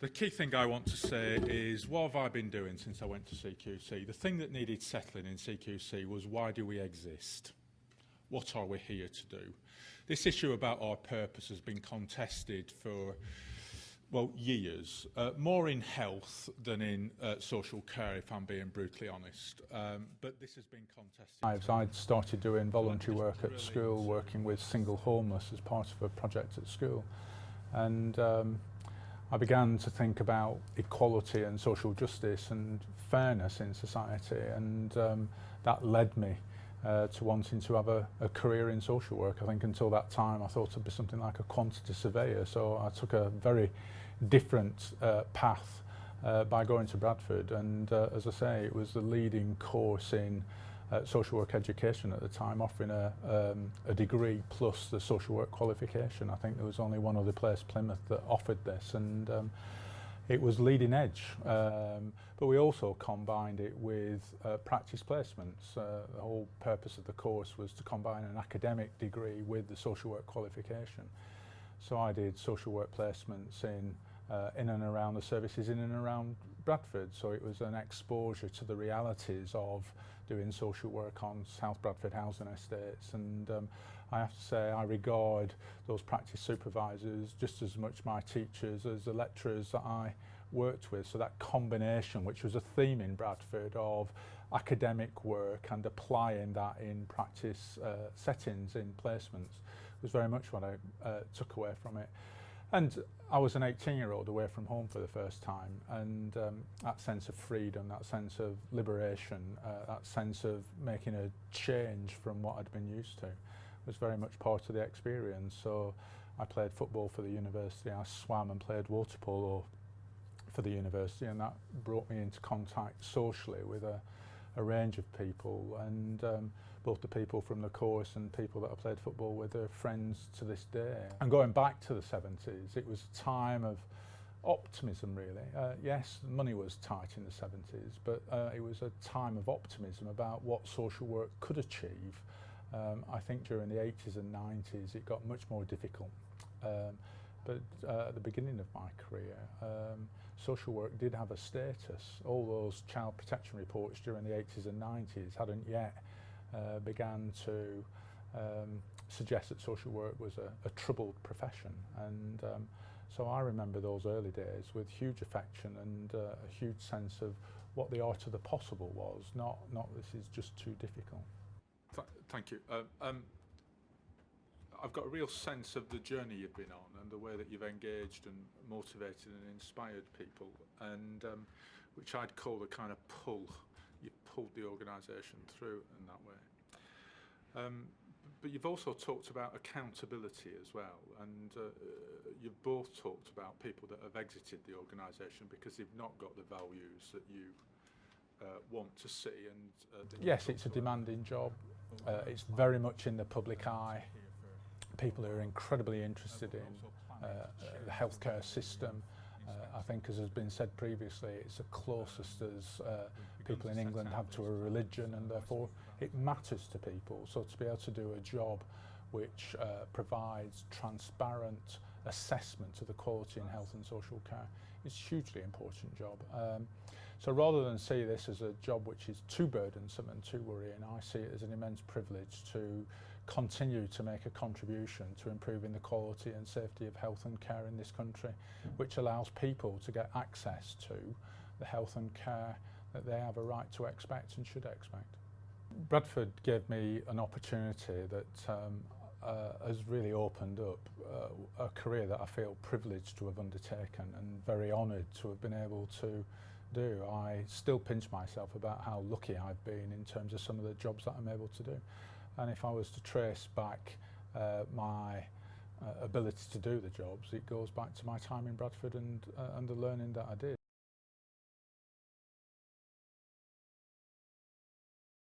The key thing I want to say is, what have I been doing since I went to CQC? The thing that needed settling in CQC was, why do we exist? What are we here to do? This issue about our purpose has been contested for, well, years, more in health than in social care, if I'm being brutally honest. But this has been contested. I'd started doing voluntary work at school, working with single homeless as part of a project at school. And I began to think about equality and social justice and fairness in society, and that led me to wanting to have a career in social work. I think until that time I thought it'd be something like a quantity surveyor, so I took a very different path by going to Bradford, and as I say, it was the leading course in social work education at the time, offering a degree plus the social work qualification. I think there was only one other place, Plymouth, that offered this, and it was leading edge. But we also combined it with practice placements. The whole purpose of the course was to combine an academic degree with the social work qualification. So I did social work placements in and around the services in and around Bradford, so it was an exposure to the realities of doing social work on South Bradford housing estates, and I have to say I regard those practice supervisors just as much my teachers as the lecturers that I worked with. So that combination, which was a theme in Bradford, of academic work and applying that in practice settings, in placements, was very much what I took away from it. And I was an 18-year-old away from home for the first time, and that sense of freedom, that sense of liberation, that sense of making a change from what I'd been used to was very much part of the experience. So I played football for the university, I swam and played water polo for the university, and that brought me into contact socially with a range of people, and both the people from the course and people that I played football with are friends to this day. And going back to the 70s, it was a time of optimism, really. Yes, money was tight in the 70s, but it was a time of optimism about what social work could achieve. I think during the 80s and 90s it got much more difficult. But at the beginning of my career, social work did have a status. All those child protection reports during the 80s and 90s hadn't yet began to suggest that social work was a troubled profession, and so I remember those early days with huge affection and a huge sense of what the art of the possible was, not this is just too difficult. Thank you. I've got a real sense of the journey you've been on and the way that you've engaged and motivated and inspired people, and which I'd call the kind of pull. You pulled the organisation through in that way. But you've also talked about accountability as well, and you've both talked about people that have exited the organisation because they've not got the values that you want to see. And yes, it's a demanding job. It's very much in the public eye. People are incredibly interested in the healthcare system. I think, as has been said previously, it's the closest as people in England have to a religion, and therefore it matters to people. So to be able to do a job which provides transparent assessment of the quality in health and social care is a hugely important job. So rather than see this as a job which is too burdensome and too worrying, I see it as an immense privilege to continue to make a contribution to improving the quality and safety of health and care in this country, which allows people to get access to the health and care that they have a right to expect and should expect. Bradford gave me an opportunity that has really opened up a career that I feel privileged to have undertaken and very honoured to have been able to do. I still pinch myself about how lucky I've been in terms of some of the jobs that I'm able to do. And if I was to trace back my ability to do the jobs, it goes back to my time in Bradford and the learning that I did.